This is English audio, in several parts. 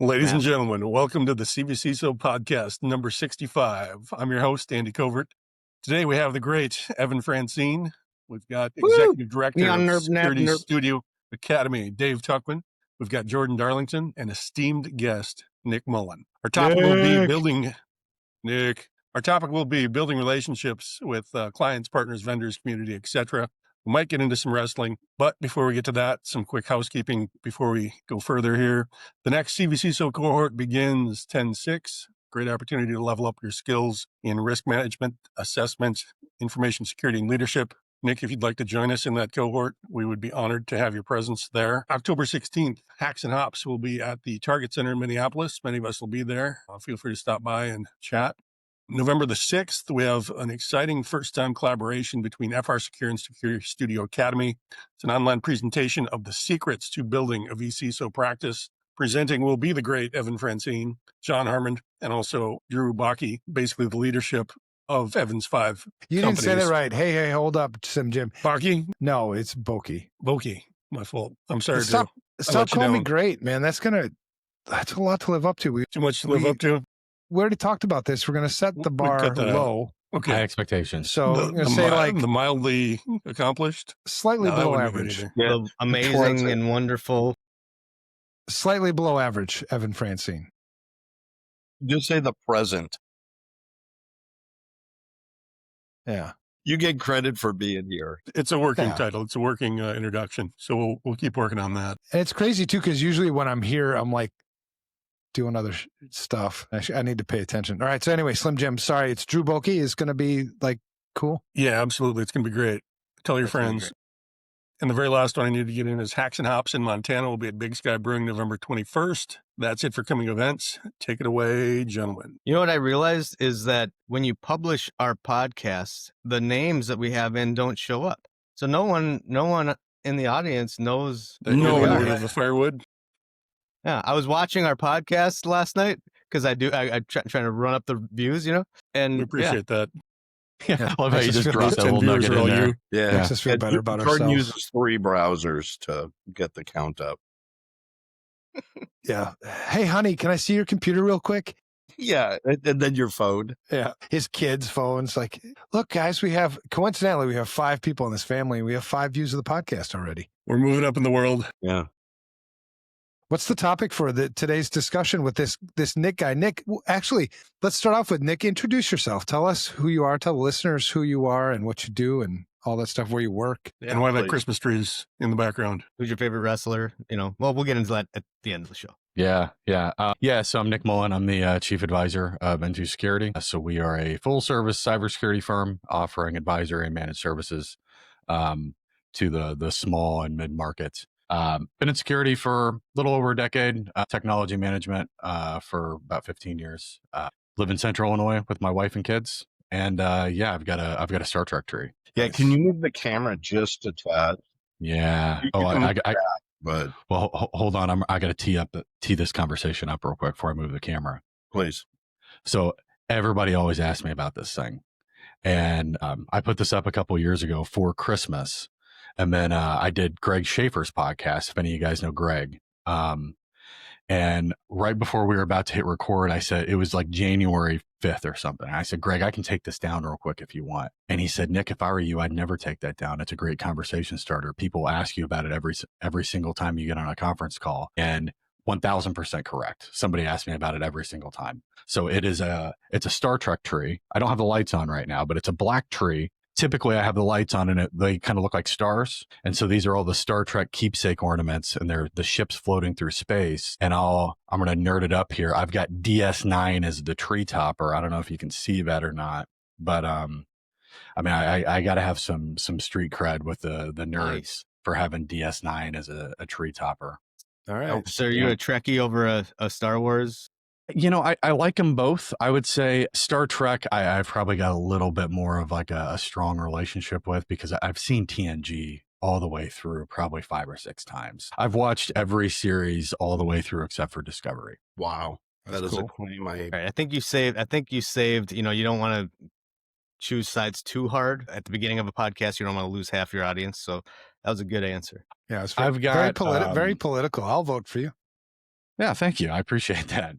Ladies and gentlemen, welcome to the CvCISO podcast number 65. I'm your host, Andy Covert. Today we have the great Evan Francine. We've got Executive Director of Security Studio Academy, Dave Tuckman. We've got Jordan Darlington and esteemed guest, Nick Mullen. Our topic will be building relationships with clients, partners, vendors, community, etc. We might get into some wrestling, but before we get to that, some quick housekeeping before we go further here. The next CvCISO cohort begins 10/6. Great opportunity to level up your skills in risk management, assessment, information security, and leadership. Nick, if you'd like to join us in that cohort, we would be honored to have your presence there. October 16th, Hacks and Hops will be at the Target Center in Minneapolis. Many of us will be there. Feel free to stop by and chat. November the 6th, we have an exciting first-time collaboration between FR Secure and Security Studio Academy. It's an online presentation of the secrets to building a vCISO practice. Presenting will be the great Evan Francine, John Harmon, and also Drew Bakke, basically the leadership of Evan's 5 You companies. didn't say that right. Hey, hold up, Jim. Bakke? No, it's Boki. Boki, my fault. I'm sorry. Stop calling me great, man. That's a lot to live up to. Too much to live up to? We already talked about this. We're going to set the bar low. Okay. High expectations. So I'm going to say the mildly accomplished? Slightly below average. Yeah. Amazing and wonderful. Slightly below average, Evan Francine. Just say the present. Yeah. You get credit for being here. It's a working title. It's a working introduction. So we'll keep working on that. And it's crazy too, because usually when I'm here, I'm like doing other stuff. I need to pay attention. All right. So anyway, Slim Jim, sorry. It's Drew Bakke is going to be like cool. Yeah, absolutely. It's going to be great. Tell your friends. And the very last one I need to get in is Hacks and Hops in Montana. We'll be at Big Sky Brewing November 21st. That's it for coming events. Take it away, gentlemen. You know what I realized is that when you publish our podcasts, the names that we have in don't show up. So no one in the audience knows. No one would have the firewood. Yeah, I was watching our podcast last night because I'm trying to run up the views, and we appreciate that. Yeah, I love how you just dropped that little nugget in there. Yeah. Makes us feel better about Jordan ourselves. uses 3 browsers to get the count up. Yeah. Hey, honey, can I see your computer real quick? Yeah. And then your phone. Yeah. His kids' phones. Like, look, guys, we have 5 people in this family, and we have 5 views of the podcast already. We're moving up in the world. Yeah. What's the topic for today's discussion with this Nick guy? Nick, actually, let's start off with Nick. Introduce yourself. Tell us who you are. Tell the listeners who you are and what you do and all that stuff, where you work. Yeah, and why that Christmas tree's in the background. Who's your favorite wrestler? Well, we'll get into that at the end of the show. Yeah. So I'm Nick Mullen. I'm the chief advisor of Into Security. So we are a full service cybersecurity firm offering advisory and managed services to the small and mid market. Been in security for a little over a decade, technology management for about 15 years. Live in Central Illinois with my wife and kids. And I've got a Star Trek tree. Yeah, can you move the camera just a tad? Yeah. Hold on. I got to tee this conversation up real quick before I move the camera. Please. So everybody always asks me about this thing. And I put this up a couple years ago for Christmas. And then I did Greg Schaefer's podcast, if any of you guys know Greg. And right before we were about to hit record, I said, it was like January 5th or something. I said, Greg, I can take this down real quick if you want. And he said, Nick, if I were you, I'd never take that down. It's a great conversation starter. People ask you about it every single time you get on a conference call. And 1000% correct. Somebody asked me about it every single time. So it's a Star Trek tree. I don't have the lights on right now, but it's a black tree. Typically, I have the lights on and they kind of look like stars. And so these are all the Star Trek keepsake ornaments, and they're the ships floating through space. And I'm going to nerd it up here. I've got DS9 as the tree topper. I don't know if you can see that or not, but I got to have some street cred with the nerds for having DS9 as a tree topper. All right. So are you a Trekkie over a Star Wars? I like them both. I would say Star Trek, I've probably got a little bit more of like a strong relationship with, because I've seen TNG all the way through probably 5 or 6 times. I've watched every series all the way through except for Discovery. Wow. That is cool. A claim. Right, I think you saved, you don't want to choose sides too hard at the beginning of a podcast. You don't want to lose half your audience. So that was a good answer. Yeah, it's very political. I'll vote for you. Yeah, thank you. I appreciate that.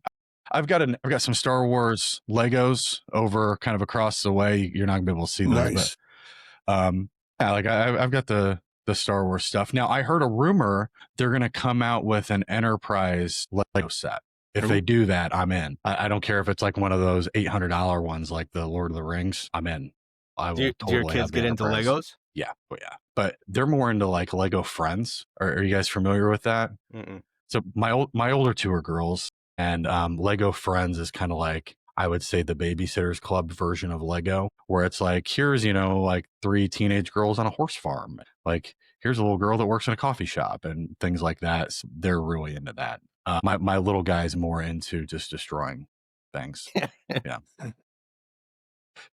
I've got some Star Wars Legos over kind of across the way. You're not gonna be able to see those, Nice. but yeah, like I've got the Star Wars stuff. Now I heard a rumor they're gonna come out with an Enterprise Lego set. If they do that, I'm in. I don't care if it's like one of those $800 ones like the Lord of the Rings. I'm in. I will Do totally your kids have the get into Enterprise. Legos? Yeah, oh yeah. But they're more into like Lego Friends. Are you guys familiar with that? Mm-mm. So my older two are girls, and Lego Friends is kind of like, I would say, the Babysitters Club version of Lego, where it's like, here's, like 3 teenage girls on a horse farm. Like, here's a little girl that works in a coffee shop and things like that. So they're really into that. My little guy's more into just destroying things. Yeah.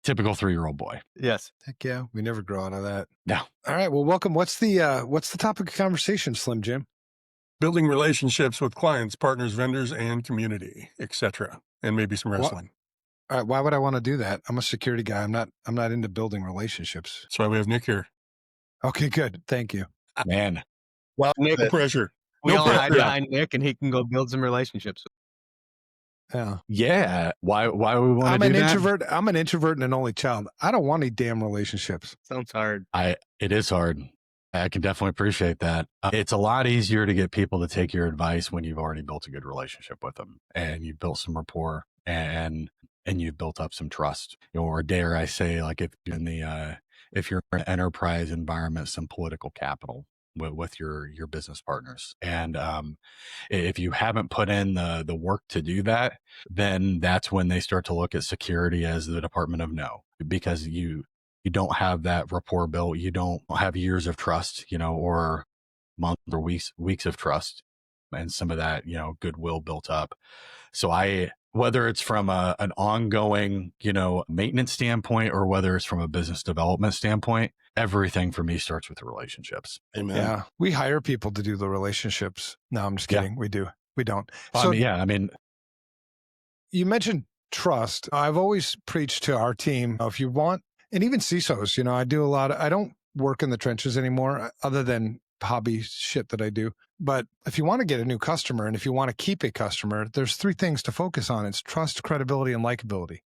Typical 3-year-old boy. Yes. Heck yeah, we never grow out of that. No. All right, well, welcome. What's the topic of conversation, Slim Jim? Building relationships with clients, partners, vendors, and community, etc. And maybe some wrestling. All right, why would I want to do that? I'm a security guy. I'm not into building relationships. That's why we have Nick here. Okay, good. Thank you. Man. Well, Nick, No pressure. we No all hide pressure. behind Nick, and he can go build some relationships. Yeah. Yeah. Why we want to I'm do an that? introvert. I'm an introvert and an only child. I don't want any damn relationships. Sounds hard. It is hard. I can definitely appreciate that. It's a lot easier to get people to take your advice when you've already built a good relationship with them and you've built some rapport and you've built up some trust. Or dare I say, like if you're in an enterprise environment, some political capital with your business partners. And if you haven't put in the work to do that, then that's when they start to look at security as the Department of No, because you don't have that rapport built. You don't have years of trust, or months or weeks of trust and some of that, goodwill built up. So whether it's from an ongoing, maintenance standpoint or whether it's from a business development standpoint, everything for me starts with the relationships. Amen. Yeah. We hire people to do the relationships. No, I'm just Yeah. kidding. We do. We don't. So, So I mean, you mentioned trust. I've always preached to our team, if you want, and even CISOs, I don't work in the trenches anymore other than hobby shit that I do. But if you want to get a new customer and if you want to keep a customer, there's 3 things to focus on. It's trust, credibility, and likability.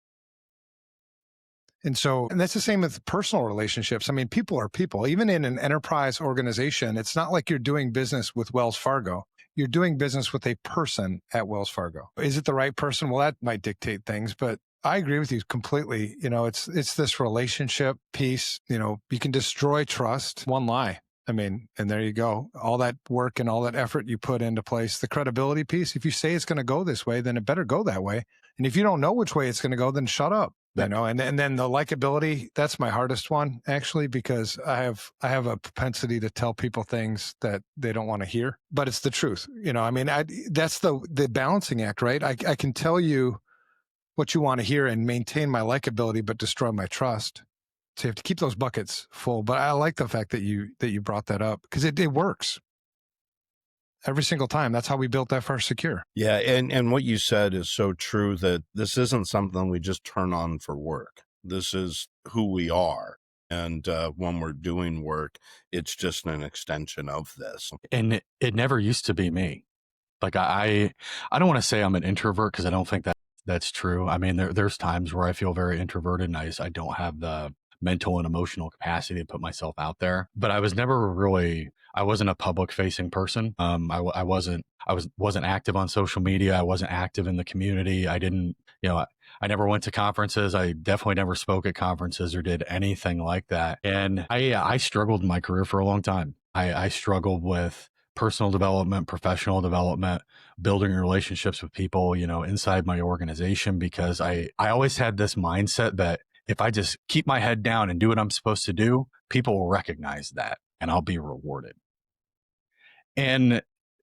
And that's the same with personal relationships. I mean, people are people. Even in an enterprise organization, it's not like you're doing business with Wells Fargo. You're doing business with a person at Wells Fargo. Is it the right person? Well, that might dictate things, but I agree with you completely. It's this relationship piece. You can destroy trust, one lie. I mean, and there you go. All that work and all that effort you put into place. The credibility piece, if you say it's going to go this way, then it better go that way. And if you don't know which way it's going to go, then shut up. And then the likability, that's my hardest one, actually, because I have a propensity to tell people things that they don't want to hear, but it's the truth. That's the balancing act, right? I can tell you what you want to hear and maintain my likability, but destroy my trust. So you have to keep those buckets full. But I like the fact that you brought that up because it works every single time. That's how we built FR Secure. Yeah, and what you said is so true, that this isn't something we just turn on for work. This is who we are. And when we're doing work, it's just an extension of this. and it never used to be me. Like I don't want to say I'm an introvert because I don't think that's true. I mean, there's times where I feel very introverted and I don't have the mental and emotional capacity to put myself out there. But I wasn't a public facing person. I wasn't active on social media. I wasn't active in the community. I didn't, I never went to conferences. I definitely never spoke at conferences or did anything like that. And I struggled in my career for a long time. I struggled with personal development, professional development, building relationships with people, inside my organization, because I always had this mindset that if I just keep my head down and do what I'm supposed to do, people will recognize that and I'll be rewarded. And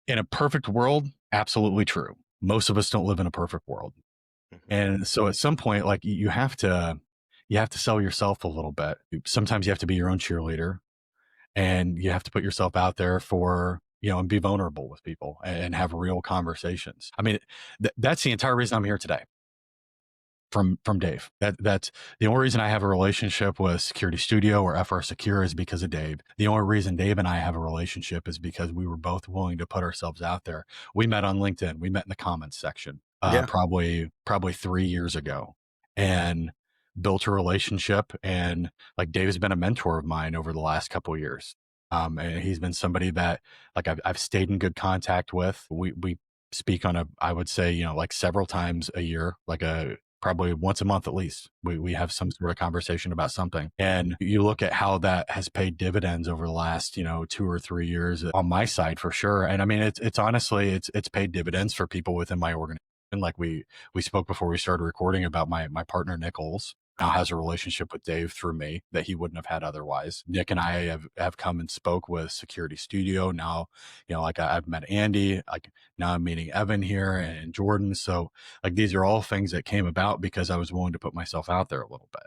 in a perfect world, absolutely true. Most of us don't live in a perfect world. And so at some point, like you have to sell yourself a little bit. Sometimes you have to be your own cheerleader and you have to put yourself out there for, and be vulnerable with people and have real conversations. I mean, that's the entire reason I'm here today. from Dave. That's the only reason I have a relationship with Security Studio or FR Secure is because of Dave. The only reason Dave and I have a relationship is because we were both willing to put ourselves out there. We met on LinkedIn. We met in the comments section, probably 3 years ago, and built a relationship. And like Dave's been a mentor of mine over the last couple of years. And he's been somebody that like I've stayed in good contact with. We speak on I would say, like several times a year, like probably once a month at least. We have some sort of conversation about something. And you look at how that has paid dividends over the last, 2 or 3 years on my side for sure. And I mean, it's honestly, it's paid dividends for people within my organization. Like we spoke before we started recording about my partner, Nick Oles, now has a relationship with Dave through me that he wouldn't have had otherwise. Nick and I have come and spoke with Security Studio. Now, like I've met Andy, like now I'm meeting Evan here and Jordan. So like these are all things that came about because I was willing to put myself out there a little bit.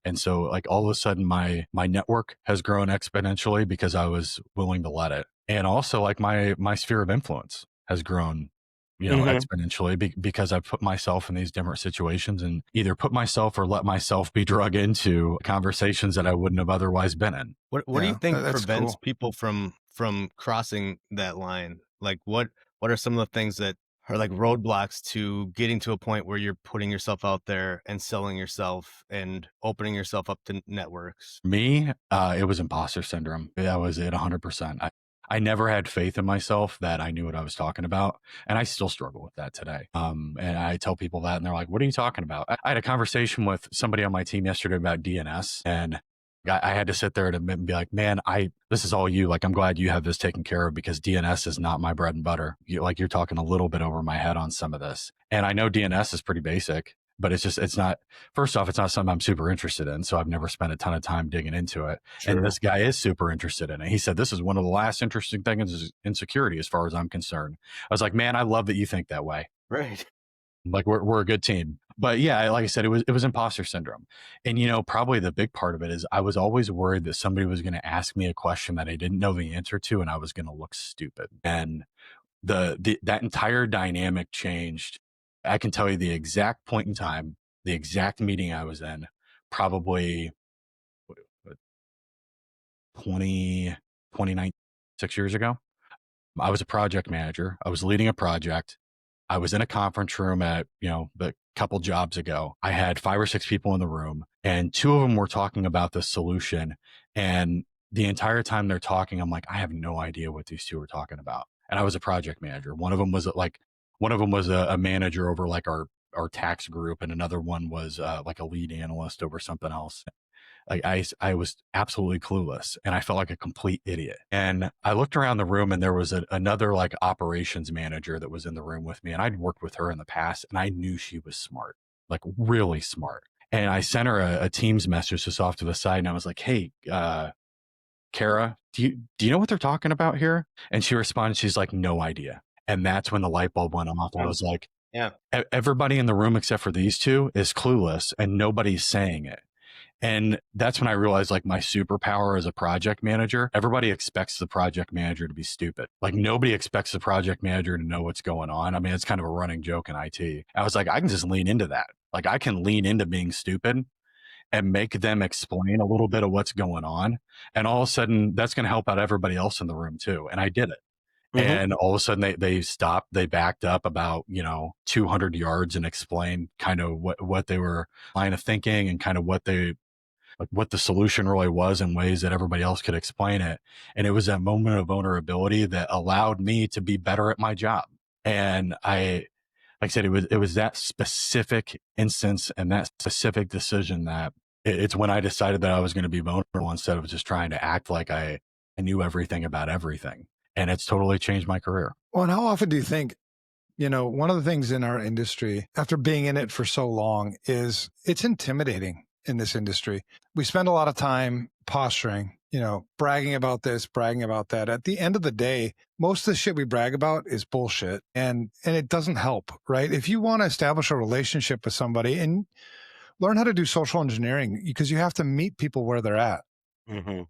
And so like all of a sudden my network has grown exponentially because I was willing to let it. And also like my sphere of influence has grown exponentially because I've put myself in these different situations and either put myself or let myself be drug into conversations that I wouldn't have otherwise been in. What do you think prevents people from crossing that line? Like what are some of the things that are like roadblocks to getting to a point where you're putting yourself out there and selling yourself and opening yourself up to networks? Me, it was imposter syndrome. That was it 100%. I never had faith in myself that I knew what I was talking about. And I still struggle with that today. And I tell people that and they're like, what are you talking about? I had a conversation with somebody on my team yesterday about DNS, and I had to sit there and admit and be like, man, this is all you. Like, I'm glad you have this taken care of because DNS is not my bread and butter. You're talking a little bit over my head on some of this. And I know DNS is pretty basic, but it's not, first off, it's not something I'm super interested in. So I've never spent a ton of time digging into it. Sure. And this guy is super interested in it. He said, this is one of the last interesting things in security, as far as I'm concerned. I was like, man, I love that you think that way. Right. Like we're a good team. But yeah, like I said, it was imposter syndrome. And, probably the big part of it is I was always worried that somebody was going to ask me a question that I didn't know the answer to, and I was going to look stupid. And that entire dynamic changed. I can tell you the exact point in time, the exact meeting I was in, probably 29, 6 years ago. I was a project manager. I was leading a project. I was in a conference room at, the couple jobs ago. I had 5 or 6 people in the room, and 2 of them were talking about the solution. And the entire time they're talking, I'm like, I have no idea what these 2 are talking about. And I was a project manager. One of them was a manager over like our tax group, and another one was like a lead analyst over something else. Like I was absolutely clueless, and I felt like a complete idiot. And I looked around the room, and there was another like operations manager that was in the room with me, and I'd worked with her in the past, and I knew she was smart, like really smart. And I sent her a Teams message just off to the side, and I was like, hey, Kara, do you know what they're talking about here? And she responded, she's like, no idea. And that's when the light bulb went off. I was like, yeah, everybody in the room except for these 2 is clueless, and nobody's saying it. And that's when I realized like my superpower as a project manager, everybody expects the project manager to be stupid. Like nobody expects the project manager to know what's going on. I mean, it's kind of a running joke in IT. I was like, I can just lean into that. Like I can lean into being stupid and make them explain a little bit of what's going on. And all of a sudden that's going to help out everybody else in the room too. And I did it. Mm-hmm. And all of a sudden they stopped, they backed up about, 200 yards and explained kind of what they were line of thinking and kind of what the solution really was in ways that everybody else could explain it. And it was that moment of vulnerability that allowed me to be better at my job. And like I said, it was that specific instance and that specific decision that it's when I decided that I was going to be vulnerable instead of just trying to act like I knew everything about everything. And it's totally changed my career. Well, and how often do you think, one of the things in our industry, after being in it for so long, is it's intimidating in this industry. We spend a lot of time posturing, bragging about this, bragging about that. At the end of the day, most of the shit we brag about is bullshit, and it doesn't help, right? If you want to establish a relationship with somebody and learn how to do social engineering, because you have to meet people where they're at,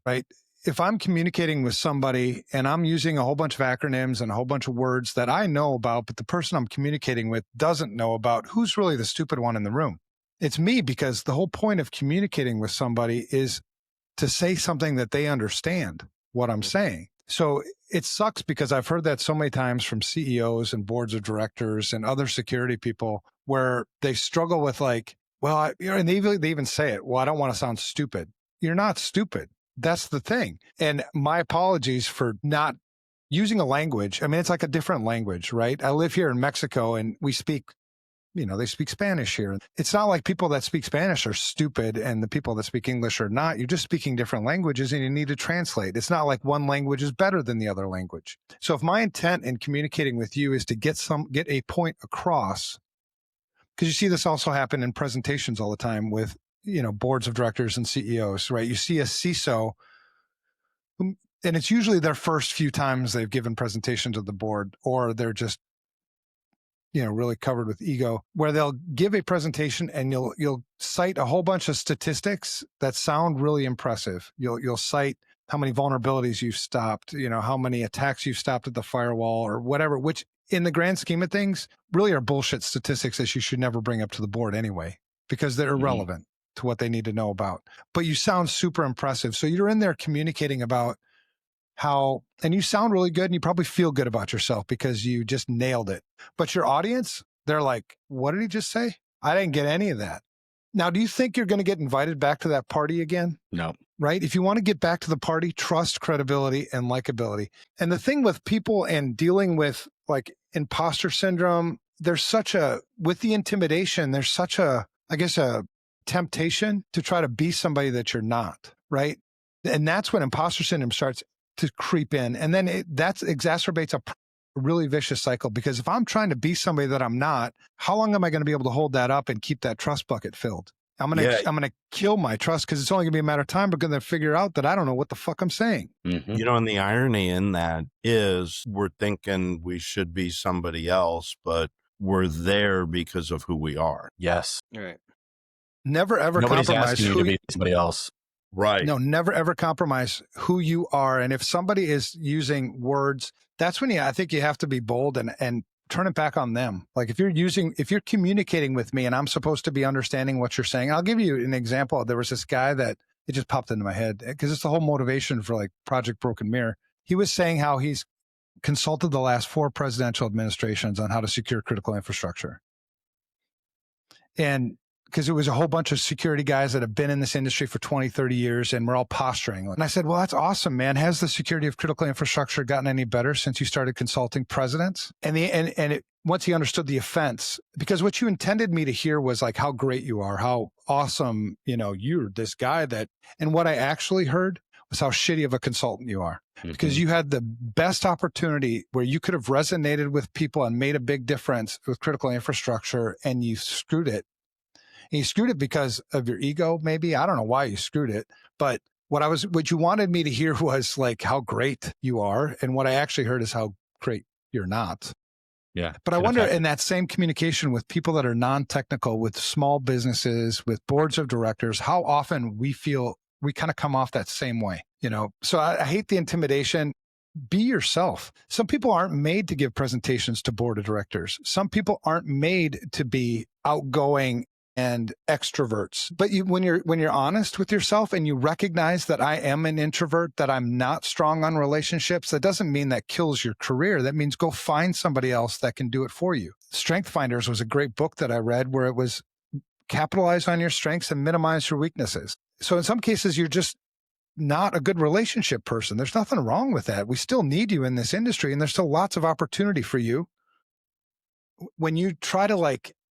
right? If I'm communicating with somebody and I'm using a whole bunch of acronyms and a whole bunch of words that I know about, but the person I'm communicating with doesn't know about, who's really the stupid one in the room? It's me, because the whole point of communicating with somebody is to say something that they understand what I'm saying. So it sucks because I've heard that so many times from CEOs and boards of directors and other security people where they struggle with like, well, and they even say it, well, I don't want to sound stupid. You're not stupid. That's the thing. And my apologies for not using a language. I mean, it's like a different language, right? I live here in Mexico and we speak, they speak Spanish here. It's not like people that speak Spanish are stupid and the people that speak English are not. You're just speaking different languages and you need to translate. It's not like one language is better than the other language. So if my intent in communicating with you is to get a point across, because you see this also happen in presentations all the time with, boards of directors and CEOs, right? You see a CISO, and it's usually their first few times they've given presentations to the board, or they're just, really covered with ego, where they'll give a presentation and you'll cite a whole bunch of statistics that sound really impressive. You'll cite how many vulnerabilities you've stopped, how many attacks you've stopped at the firewall or whatever, which in the grand scheme of things really are bullshit statistics that you should never bring up to the board anyway, because they're irrelevant to what they need to know about. But you sound super impressive. So you're in there communicating about and you sound really good and you probably feel good about yourself because you just nailed it. But your audience, they're like, what did he just say? I didn't get any of that. Now, do you think you're going to get invited back to that party again? No. Right? If you want to get back to the party, trust, credibility, and likability. And the thing with people and dealing with like imposter syndrome, with the intimidation, there's such a temptation to try to be somebody that you're not, right? And that's when imposter syndrome starts to creep in. And then that exacerbates a really vicious cycle, because if I'm trying to be somebody that I'm not, how long am I going to be able to hold that up and keep that trust bucket filled? I'm going to kill my trust, because it's only going to be a matter of time. We're going to figure out that I don't know what the fuck I'm saying. Mm-hmm. And the irony in that is we're thinking we should be somebody else, but we're there because of who we are. Yes. Right. Never ever Nobody's compromise asking you to be somebody else. Right. No, never ever compromise who you are. And if somebody is using words, that's when I think you have to be bold and turn it back on them. Like if you're communicating with me and I'm supposed to be understanding what you're saying, I'll give you an example. There was this guy that it just popped into my head because it's the whole motivation for like Project Broken Mirror. He was saying how he's consulted the last 4 presidential administrations on how to secure critical infrastructure. And because it was a whole bunch of security guys that have been in this industry for 20, 30 years, and we're all posturing. And I said, well, that's awesome, man. Has the security of critical infrastructure gotten any better since you started consulting presidents? And once he understood the offense, because what you intended me to hear was like how great you are, how awesome, you're this guy that, and what I actually heard was how shitty of a consultant you are. Because you had the best opportunity where you could have resonated with people and made a big difference with critical infrastructure, and you screwed it. And you screwed it because of your ego, maybe. I don't know why you screwed it, but what you wanted me to hear was like how great you are, and what I actually heard is how great you're not. Yeah. But I wonder, in that same communication with people that are non-technical, with small businesses, with boards of directors, how often we feel we kind of come off that same way, So I hate the intimidation. Be yourself. Some people aren't made to give presentations to board of directors. Some people aren't made to be outgoing and extroverts. But when you're honest with yourself and you recognize that I am an introvert, that I'm not strong on relationships, that doesn't mean that kills your career. That means go find somebody else that can do it for you. Strength Finders was a great book that I read where it was capitalize on your strengths and minimize your weaknesses. So in some cases, you're just not a good relationship person. There's nothing wrong with that. We still need you in this industry, and there's still lots of opportunity for you. When you try to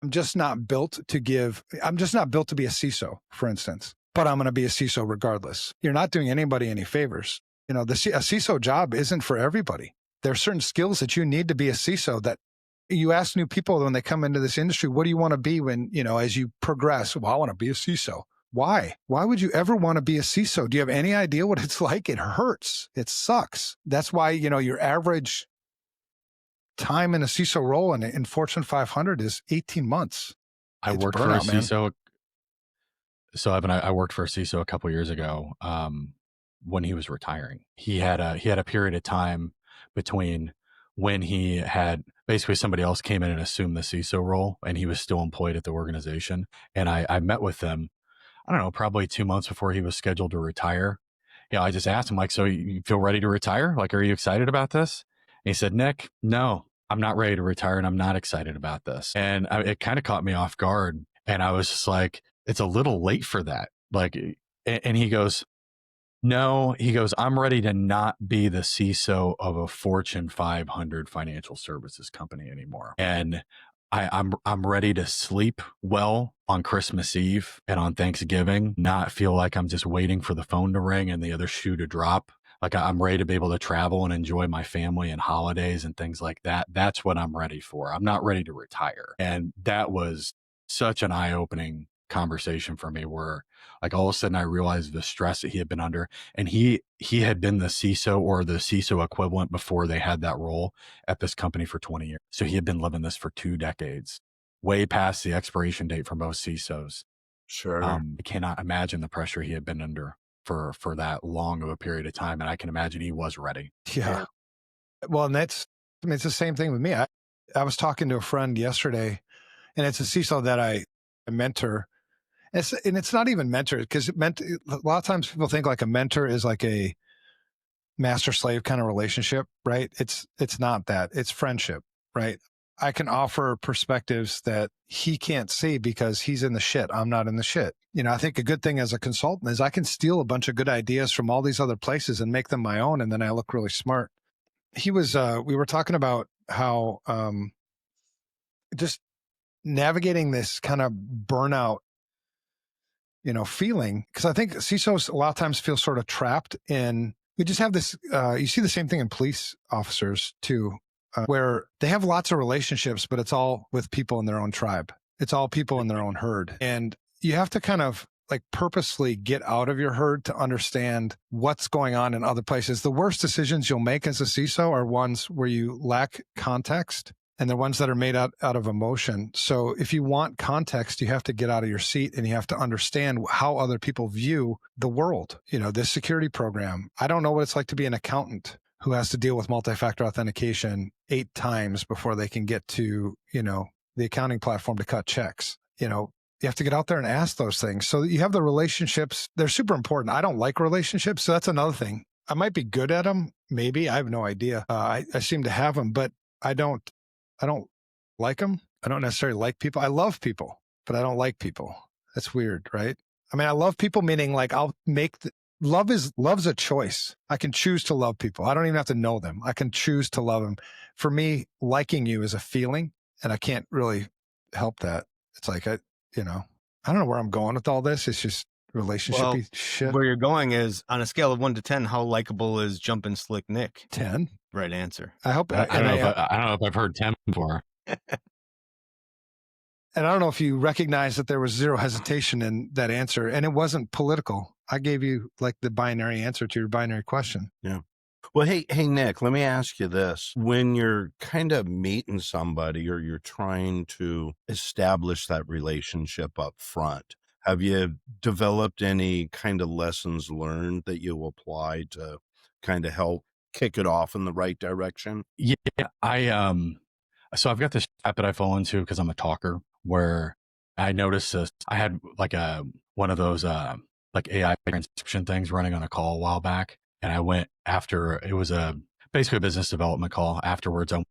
I'm just not built to be a CISO, for instance, but I'm going to be a CISO regardless. You're not doing anybody any favors. A CISO job isn't for everybody. There are certain skills that you need to be a CISO that you ask new people when they come into this industry, what do you want to be when, as you progress? Well, I want to be a CISO. Why? Why would you ever want to be a CISO? Do you have any idea what it's like? It hurts. It sucks. That's why, your average time in a CISO role in Fortune 500 is 18 months. I worked for a CISO. So Evan, I worked for a CISO a couple of years ago when he was retiring. He had a period of time between when he had basically somebody else came in and assumed the CISO role, and he was still employed at the organization. And I met with him, I don't know, probably 2 months before he was scheduled to retire. I just asked him, like, so you feel ready to retire? Like, are you excited about this? And he said, Nick, no, I'm not ready to retire, and I'm not excited about this. And it kind of caught me off guard. And I was just like, it's a little late for that. Like, and he goes, no, he goes, I'm ready to not be the CISO of a Fortune 500 financial services company anymore. And I'm ready to sleep well on Christmas Eve and on Thanksgiving, not feel like I'm just waiting for the phone to ring and the other shoe to drop. Like, I'm ready to be able to travel and enjoy my family and holidays and things like that. That's what I'm ready for. I'm not ready to retire. And that was such an eye-opening conversation for me, where like all of a sudden I realized the stress that he had been under. And he had been the CISO or the CISO equivalent before they had that role at this company for 20 years. So he had been living this for 2 decades, way past the expiration date for most CISOs. Sure. I cannot imagine the pressure he had been under for that long of a period of time. And I can imagine he was ready. Yeah. Well, and it's the same thing with me. I was talking to a friend yesterday, and it's a CISO that I mentor. And it's not even mentor, because a lot of times people think like a mentor is like a master slave kind of relationship, right? It's not that. It's friendship, right? I can offer perspectives that he can't see because he's in the shit. I'm not in the shit. I think a good thing as a consultant is I can steal a bunch of good ideas from all these other places and make them my own, and then I look really smart. We were talking about how just navigating this kind of burnout feeling, because I think CISOs a lot of times feel sort of trapped in, we just have this, you see the same thing in police officers too, where they have lots of relationships, but it's all with people in their own tribe. It's all people in their own herd. And you have to kind of like purposely get out of your herd to understand what's going on in other places. The worst decisions you'll make as a CISO are ones where you lack context, and the ones that are made out of emotion. So if you want context, you have to get out of your seat and you have to understand how other people view the world. This security program. I don't know what it's like to be an accountant who has to deal with multi-factor authentication 8 times before they can get to, the accounting platform to cut checks. You have to get out there and ask those things. So you have the relationships. They're super important. I don't like relationships. So that's another thing. I might be good at them. Maybe. I have no idea. I seem to have them, but I don't like them. I don't necessarily like people. I love people, but I don't like people. That's weird, right? I mean, I love people, meaning like love's a choice. I can choose to love people. I don't even have to know them. I can choose to love them. For me, liking you is a feeling, and I can't really help that. It's like, I don't know where I'm going with all this. It's just relationship-y shit. Where you're going is, on a scale of 1 to 10, how likable is Jumpin Slick Nick? 10. Right answer. I hope. I don't know if I've heard 10 before. And I don't know if you recognize that there was zero hesitation in that answer, and it wasn't political. I gave you like the binary answer to your binary question. Yeah. Well, hey, Nick, let me ask you this. When you're kind of meeting somebody or you're trying to establish that relationship up front, have you developed any kind of lessons learned that you apply to kind of help kick it off in the right direction? Yeah, so I've got this app that I fall into because I'm a talker, where I noticed this. I had like one of those like AI transcription things running on a call a while back, and I went after, it was basically a business development call. Afterwards, I went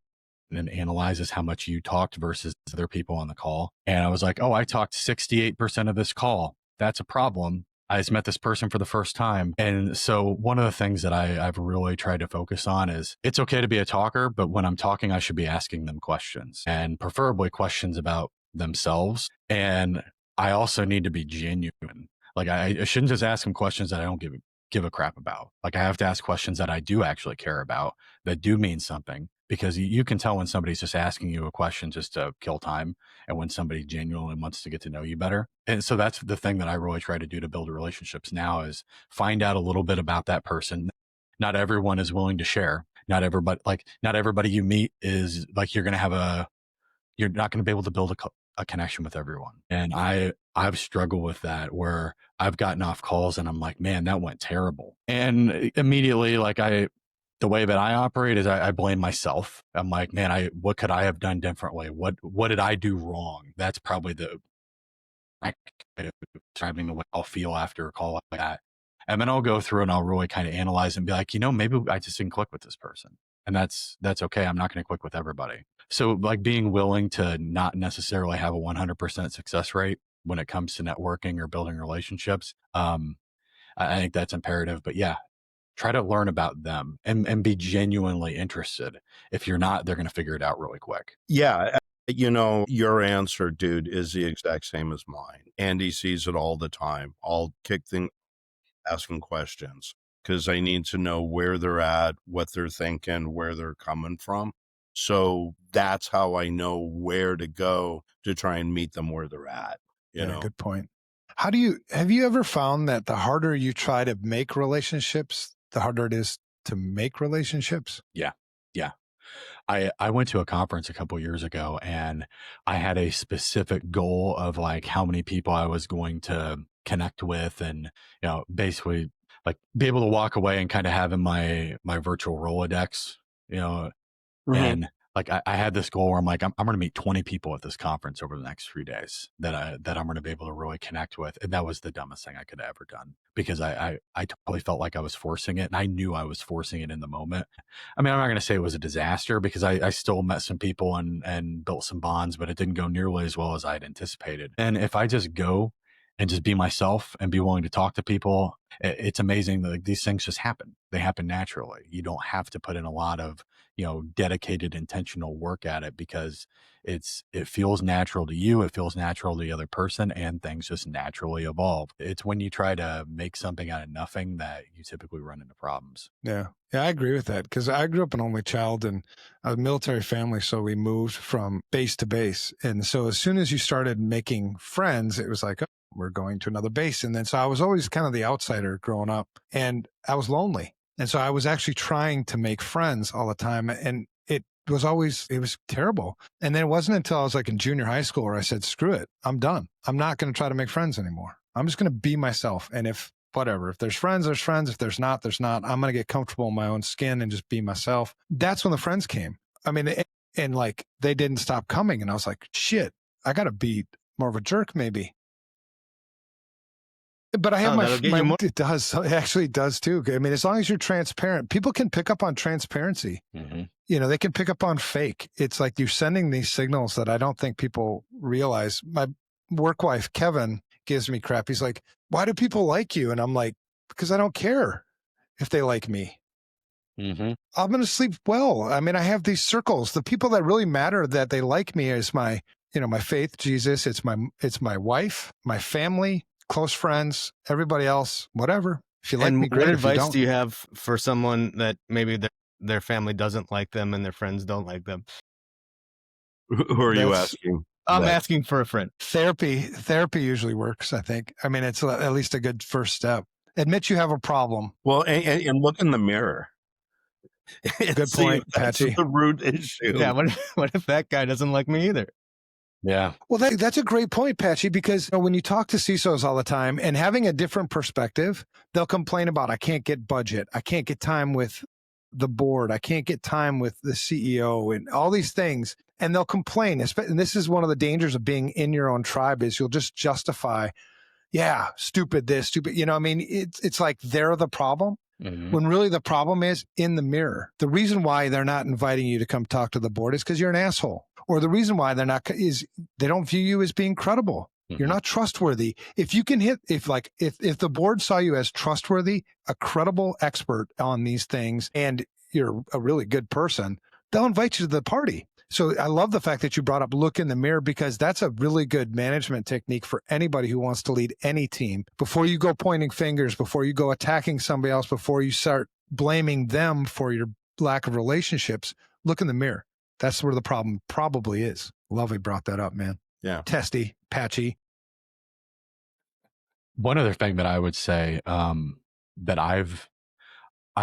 and analyzes how much you talked versus other people on the call, and I was like, oh, I talked 68% of this call. That's a problem. I just met this person for the first time. And so one of the things that I've really tried to focus on is, it's okay to be a talker, but when I'm talking, I should be asking them questions, and preferably questions about themselves. And I also need to be genuine. Like, I shouldn't just ask them questions that I don't give a crap about. Like, I have to ask questions that I do actually care about, that do mean something, because you can tell when somebody's just asking you a question just to kill time, and when somebody genuinely wants to get to know you better. And so that's the thing that I really try to do to build relationships now, is find out a little bit about that person. Not everyone is willing to share. Not everybody you meet is like, you're not going to be able to build a connection with everyone. And I've struggled with that, where I've gotten off calls and I'm like, man, that went terrible. And immediately, like, I the way that I operate is I blame myself. I'm like, man, what could I have done differently? What did I do wrong? That's probably describing the way I'll feel after a call like that. And then I'll go through and I'll really kind of analyze and be like, maybe I just didn't click with this person. And that's okay. I'm not going to click with everybody. So like being willing to not necessarily have a 100% success rate when it comes to networking or building relationships. I think that's imperative, but yeah, try to learn about them and be genuinely interested. If you're not, they're going to figure it out really quick. Yeah. Your answer, dude, is the exact same as mine. Andy sees it all the time. I'll kick things, asking questions, because I need to know where they're at, what they're thinking, where they're coming from. So that's how I know where to go to try and meet them where they're at. You know, good point. Have you ever found that the harder you try to make relationships, the harder it is to make relationships? Yeah. I went to a conference a couple years ago, and I had a specific goal of like how many people I was going to connect with, and basically like be able to walk away and kind of have in my virtual Rolodex, and like I had this goal where I'm like, I'm going to meet 20 people at this conference over the next 3 days that I'm going to be able to really connect with. And that was the dumbest thing I could have ever done, because I totally felt like I was forcing it, and I knew I was forcing it in the moment. I mean, I'm not going to say it was a disaster, because I still met some people and built some bonds, but it didn't go nearly as well as I had anticipated. And if I just go and just be myself and be willing to talk to people, it's amazing that these things just happen. They happen naturally. You don't have to put in a lot of dedicated, intentional work at it, because it feels natural to you. It feels natural to the other person, and things just naturally evolve. It's when you try to make something out of nothing that you typically run into problems. Yeah, I agree with that, because I grew up an only child in a military family. So we moved from base to base. And so as soon as you started making friends, it was like, oh, we're going to another base. And then, so I was always kind of the outsider growing up, and I was lonely. And so I was actually trying to make friends all the time. And it was terrible. And then it wasn't until I was like in junior high school where I said, screw it, I'm done. I'm not going to try to make friends anymore. I'm just going to be myself. And if there's friends, there's friends. If there's not, there's not. I'm going to get comfortable in my own skin and just be myself. That's when the friends came. I mean, and like they didn't stop coming. And I was like, shit, I got to be more of a jerk maybe. But I have it actually does too. I mean, as long as you're transparent, people can pick up on transparency. Mm-hmm. They can pick up on fake. It's like you're sending these signals that I don't think people realize. My work wife, Kevin, gives me crap. He's like, why do people like you? And I'm like, because I don't care if they like me. Mm-hmm. I'm going to sleep well. I mean, I have these circles. The people that really matter that they like me is my faith, Jesus. It's my wife, my family, close friends, everybody else, whatever. If you like me, great. What advice do you have for someone that maybe their family doesn't like them and their friends don't like them? Who are you asking? I'm asking for a friend. Therapy usually works, I think. I mean, it's at least a good first step. Admit you have a problem. Well, and look in the mirror. Good point, Patchy. That's the root issue. Yeah, what if that guy doesn't like me either? Yeah. Well, that's a great point, Patchy, because when you talk to CISOs all the time and having a different perspective, they'll complain about, I can't get budget. I can't get time with the board. I can't get time with the CEO and all these things. And they'll complain. And this is one of the dangers of being in your own tribe is you'll just justify, yeah, stupid this, stupid. I mean, it's like they're the problem. Mm-hmm. When really the problem is in the mirror. The reason why they're not inviting you to come talk to the board is because you're an asshole. Or the reason why they're not is they don't view you as being credible. Mm-hmm. You're not trustworthy. If you can if the board saw you as trustworthy, a credible expert on these things, and you're a really good person, they'll invite you to the party. So I love the fact that you brought up look in the mirror, because that's a really good management technique for anybody who wants to lead any team. Before you go pointing fingers, before you go attacking somebody else, before you start blaming them for your lack of relationships, look in the mirror. That's where the problem probably is. Love he brought that up, man. Yeah. Testy, Patchy. One other thing that I would say that I've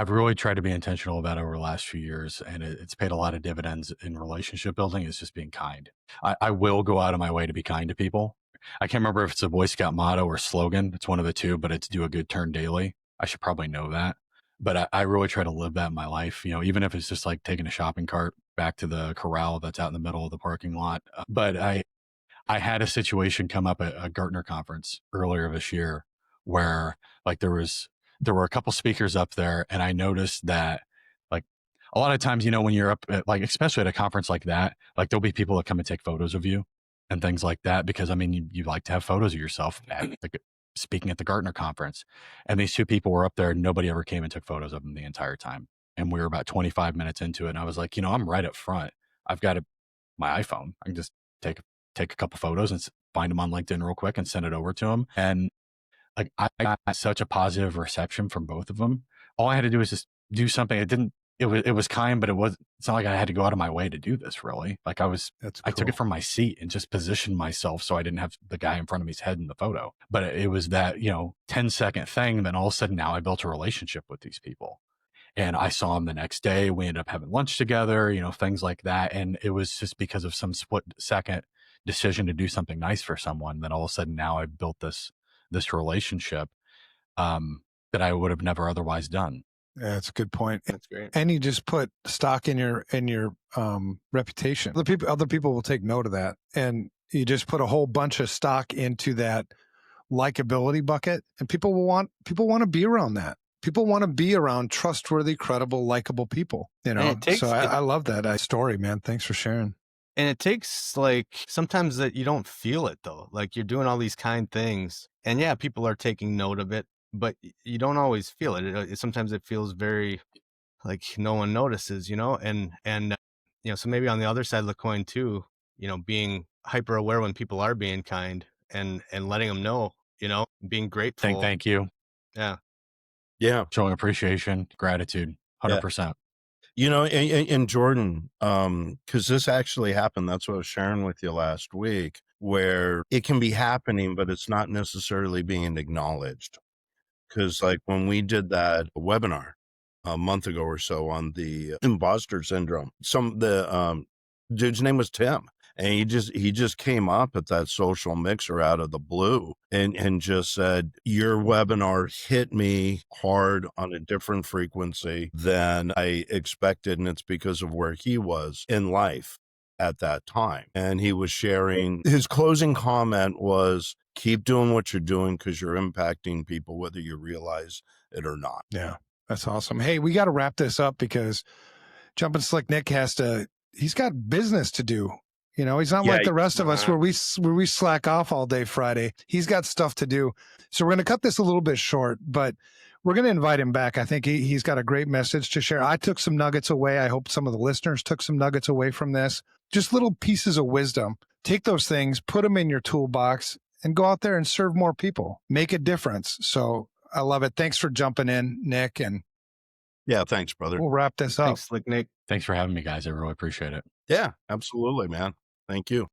really tried to be intentional about over the last few years, and it's paid a lot of dividends in relationship building, is just being kind. I will go out of my way to be kind to people. I can't remember if it's a Boy Scout motto or slogan. It's one of the two, but it's do a good turn daily. I should probably know that. but I really try to live that in my life, even if it's just like taking a shopping cart back to the corral that's out in the middle of the parking lot. But I had a situation come up at a Gartner conference earlier this year where like there were a couple speakers up there, and I noticed that like a lot of times, when you're up at, like, especially at a conference like that, like there'll be people that come and take photos of you and things like that, because I mean, you like to have photos of yourself at speaking at the Gartner conference. And these two people were up there and nobody ever came and took photos of them the entire time. And we were about 25 minutes into it. And I was like, I'm right up front. I've got my iPhone. I can just take a couple photos and find them on LinkedIn real quick and send it over to them. And like, I got such a positive reception from both of them. All I had to do was just do something. It was kind, but it's not like I had to go out of my way to do this, really. Like I took it from my seat and just positioned myself so I didn't have the guy in front of me's head in the photo. But it was that, 10-second thing. Then all of a sudden now I built a relationship with these people. And I saw him the next day. We ended up having lunch together, things like that. And it was just because of some split second decision to do something nice for someone that all of a sudden now I've built this relationship that I would have never otherwise done. Yeah, that's a good point. That's great. And you just put stock in your reputation. Other people will take note of that. And you just put a whole bunch of stock into that likability bucket, and people want to be around that. People want to be around trustworthy, credible, likable people, I love that story, man. Thanks for sharing. And it takes sometimes that you don't feel it though. Like you're doing all these kind things and yeah, people are taking note of it, but you don't always feel it. Sometimes it feels very like no one notices, and so maybe on the other side of the coin too, being hyper aware when people are being kind and letting them know, being grateful. Thank you. Yeah. Yeah. Showing appreciation, gratitude, 100%. And Jordan, because this actually happened. That's what I was sharing with you last week, where it can be happening, but it's not necessarily being acknowledged. Because like when we did that webinar a month ago or so on the imposter syndrome, the dude's name was Tim. And he just came up at that social mixer out of the blue and just said, your webinar hit me hard on a different frequency than I expected. And it's because of where he was in life at that time. And he was sharing, his closing comment was, keep doing what you're doing because you're impacting people, whether you realize it or not. Yeah, that's awesome. Hey, we got to wrap this up because Jumpin Slick Nick he's got business to do. He's not like the rest of us where we slack off all day Friday. He's got stuff to do. So we're going to cut this a little bit short, but we're going to invite him back. I think he's got a great message to share. I took some nuggets away. I hope some of the listeners took some nuggets away from this. Just little pieces of wisdom. Take those things, put them in your toolbox, and go out there and serve more people. Make a difference. So I love it. Thanks for jumping in, Nick. And yeah, thanks, brother. We'll wrap this up. Thanks, Slick Nick. Thanks for having me, guys. I really appreciate it. Yeah, absolutely, man. Thank you.